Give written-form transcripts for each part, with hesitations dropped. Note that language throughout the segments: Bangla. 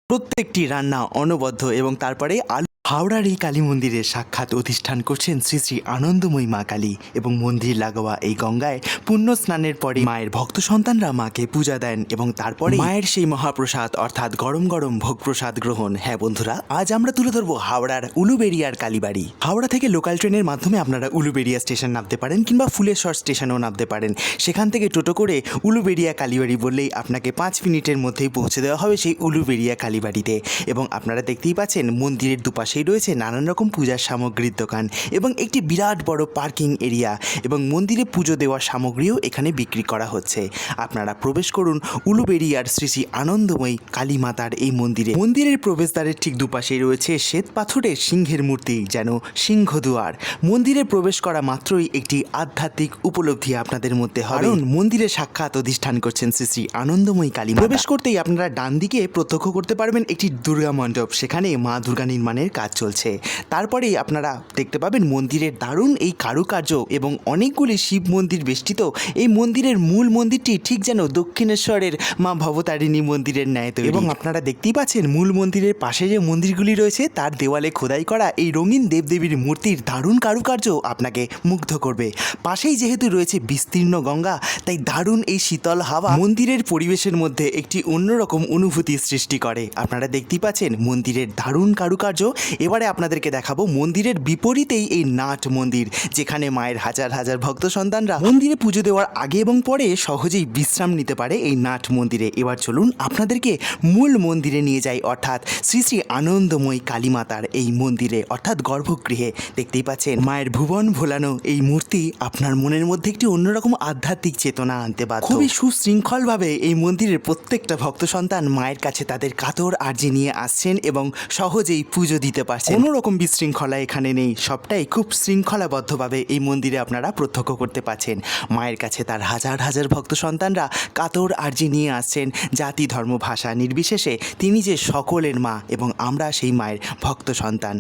প্রত্যেকটি রান্না অনবদ্য এবং তারপরে হাওড়ার এই কালী মন্দিরে সাক্ষাৎ অধিষ্ঠান করছেন শ্রী শ্রী আনন্দময়ী মা কালী এবং মন্দির লাগোয়া এই গঙ্গায় পুণ্য স্নানের পরে মায়ের ভক্ত সন্তানরা মাকে পূজা দেন এবং তারপরে মায়ের সেই মহাপ্রসাদ অর্থাৎ গরম গরম ভোগ প্রসাদ গ্রহণ। হ্যাঁ বন্ধুরা, আজ আমরা তুলে ধরবো হাওড়ার উলুবেড়িয়ার কালীবাড়ি। হাওড়া থেকে লোকাল ট্রেনের মাধ্যমে আপনারা উলুবেড়িয়া স্টেশন নামতে পারেন কিংবা ফুলেশ্বর স্টেশনেও নামতে পারেন। সেখান থেকে টোটো করে উলুবেড়িয়া কালীবাড়ি বললেই আপনাকে 5 মিনিটের মধ্যেই পৌঁছে দেওয়া হবে সেই উলুবেড়িয়া কালীবাড়িতে। এবং আপনারা দেখতেই পাচ্ছেন মন্দিরের দুপাশে রয়েছে নানান রকম পূজার সামগ্রীর দোকান এবং একটি বিরাট বড় পার্কিং এরিয়া এবং মন্দিরে পুজো দেওয়ার সামগ্রীও এখানে বিক্রি করা হচ্ছে। আপনারা প্রবেশ করুন উলুবেড়িয়ার শ্রী শ্রী আনন্দময়ী কালী মাতার এই মন্দিরে। মন্দিরের প্রবেশদ্বারের ঠিক দুপাশেই রয়েছে শ্বেত পাথরের সিংহের মূর্তি, যেন সিংহদুয়ার। মন্দিরে প্রবেশ করা মাত্রই একটি আধ্যাত্মিক উপলব্ধি আপনাদের মধ্যে হবে, কারণ মন্দিরে সাক্ষাৎ অধিষ্ঠান করছেন শ্রী শ্রী আনন্দময়ী কালী। প্রবেশ করতেই আপনারা ডান দিকে প্রত্যক্ষ করতে পারবেন একটি দুর্গা মণ্ডপ, সেখানে মা দুর্গা নির্মাণের কাজ চলছে। তারপরেই আপনারা দেখতে পাবেন মন্দিরের দারুণ এই কারুকার্য এবং অনেকগুলি শিব মন্দির বেষ্টিত এই মন্দিরের মূল মন্দিরটি ঠিক যেন দক্ষিণেশ্বরের মা ভবতারিণী মন্দিরের ন্যায় তৈরি। এবং আপনারা দেখতেই পাচ্ছেন মূল মন্দিরের পাশে যে মন্দিরগুলি রয়েছে তার দেওয়ালে খোদাই করা এই রঙিন দেবদেবীর মূর্তির দারুণ কারুকার্য আপনাকে মুগ্ধ করবে। পাশেই যেহেতু রয়েছে বিস্তীর্ণ গঙ্গা, তাই দারুণ এই শীতল হাওয়া মন্দিরের পরিবেশের মধ্যে একটি অন্যরকম অনুভূতি সৃষ্টি করে। আপনারা দেখতেই পাচ্ছেন মন্দিরের দারুণ কারুকার্য। এবারে আপনাদেরকে দেখাবো মন্দিরের বিপরীতেই এই নাট মন্দির, যেখানে মায়ের হাজার হাজার ভক্ত সন্তানরা মন্দিরে পুজো দেওয়ার আগে এবং পরে সহজেই বিশ্রাম নিতে পারে এই নাট মন্দিরে। এবার চলুন আপনাদেরকে মূল মন্দিরে নিয়ে যাই, অর্থাৎ শ্রী শ্রী আনন্দময়ী কালী মাতার এই মন্দিরে অর্থাৎ গর্ভগৃহে। দেখতেই পাচ্ছেন মায়ের ভুবন ভোলানো এই মূর্তি আপনার মনের মধ্যে একটি অন্যরকম আধ্যাত্মিক চেতনা আনতে বাধ্য। খুবই সুশৃঙ্খলভাবে এই মন্দিরের প্রত্যেকটা ভক্ত সন্তান মায়ের কাছে তাদের কাতর আর্জি নিয়ে আসছেন এবং সহজেই পুজো দিতে পারছেন। কোনো রকম বিশৃঙ্খলা এখানে নেই, সবটাই খুব শৃঙ্খলাবদ্ধভাবে এই মন্দিরে আপনারা প্রত্যক্ষ করতে পাচ্ছেন। মায়ের কাছে তার হাজার হাজার ভক্ত সন্তানরা কাতর আর্জি নিয়ে আসছেন, জাতি ধর্ম ভাষা নির্বিশেষে তিনি যে সকলের মা এবং আমরা সেই মায়ের ভক্ত সন্তান।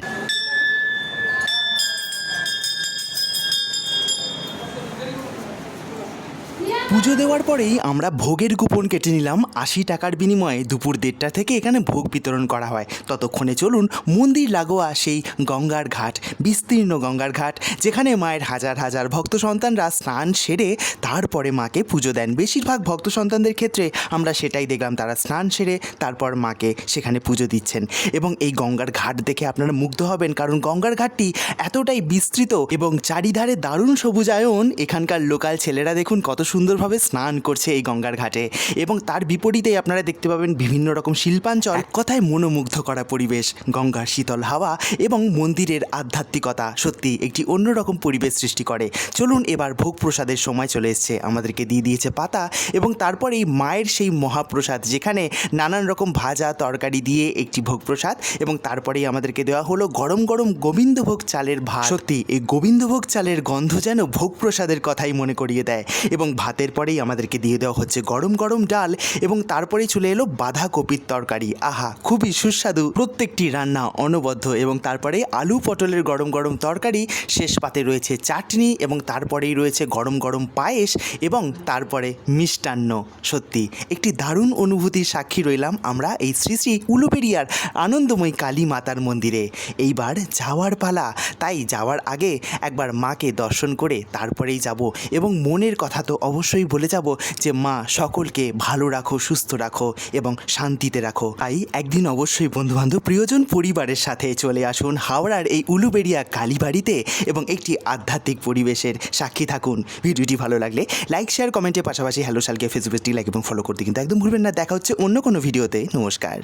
পুজো দেওয়ার পরেই আমরা ভোগের কুপন কেটে নিলাম। 80 টাকার বিনিময়ে দুপুর 1:30 থেকে এখানে ভোগ বিতরণ করা হয়। ততক্ষণে চলুন মন্দির লাগোয়া সেই গঙ্গার ঘাট, বিস্তীর্ণ গঙ্গার ঘাট, যেখানে মায়ের হাজার হাজার ভক্ত সন্তানরা স্নান সেরে তারপরে মাকে পুজো দেন। বেশিরভাগ ভক্ত সন্তানদের ক্ষেত্রে আমরা সেটাই দেখলাম, তারা স্নান সেরে তারপর মাকে সেখানে পুজো দিচ্ছেন। এবং এই গঙ্গার ঘাট দেখে আপনারা মুগ্ধ হবেন, কারণ গঙ্গার ঘাটটি এতটাই বিস্তৃত এবং চারিধারে দারুণ সবুজায়ন। এখানকার লোকাল ছেলেরা দেখুন কত সুন্দরভাবে স্নান করছে এই গঙ্গার ঘাটে। এবং তার বিপরীতেই আপনারা দেখতে পাবেন বিভিন্ন রকম শিল্পাঞ্চল। এক কথায় মনোমুগ্ধ করা পরিবেশ, গঙ্গার শীতল হাওয়া এবং মন্দিরের আধ্যাত্মিকতা সত্যি একটি অন্যরকম পরিবেশ সৃষ্টি করে। চলুন এবার ভোগ প্রসাদের সময় চলে এসছে। আমাদেরকে দিয়ে দিয়েছে পাতা এবং তারপরেই মায়ের সেই মহাপ্রসাদ, যেখানে নানান রকম ভাজা তরকারি দিয়ে একটি ভোগ প্রসাদ এবং তারপরেই আমাদেরকে দেওয়া হলো গরম গরম গোবিন্দভোগ চালের ভাত। সত্যি এই গোবিন্দভোগ চালের গন্ধ যেন ভোগ প্রসাদের কথাই মনে করিয়ে দেয়। এবং ভাতের পরেই আমাদেরকে দিয়ে দেওয়া হচ্ছে গরম গরম ডাল এবং তারপরেই চলে এলো বাঁধাকপির তরকারি। আহা, খুবই সুস্বাদু। প্রত্যেকটি রান্না অনবদ্য এবং তারপরে আলু পটলের গরম গরম তরকারি, শেষ পাতে রয়েছে চাটনি এবং তারপরেই রয়েছে গরম গরম পায়েস এবং তারপরে মিষ্টান্ন। সত্যি একটি দারুণ অনুভূতির সাক্ষী রইলাম আমরা এই শ্রী শ্রী উলুবেড়িয়ার আনন্দময়ী কালী মাতার মন্দিরে। এইবার যাওয়ার পালা, তাই যাওয়ার আগে একবার মাকে দর্শন করে তারপরেই যাব এবং মনের কথা তো অবশ্যই বলে যাব যে মা সকলকে ভালো রাখো, সুস্থ রাখো এবং শান্তিতে রাখো। তাই একদিন অবশ্যই বন্ধুবান্ধব প্রিয়জন পরিবারের সাথে চলে আসুন হাওড়ার এই উলুবেড়িয়া কালীবাড়িতে এবং একটি আধ্যাত্মিক পরিবেশের সাক্ষী থাকুন। ভিডিওটি ভালো লাগলে লাইক, শেয়ার, কমেন্টের পাশাপাশি হ্যালো শালকে ফেসবুকটি লাইক এবং ফলো করতে কিন্তু একদম ভুলবেন না। দেখা হচ্ছে অন্য কোনো ভিডিওতে। নমস্কার।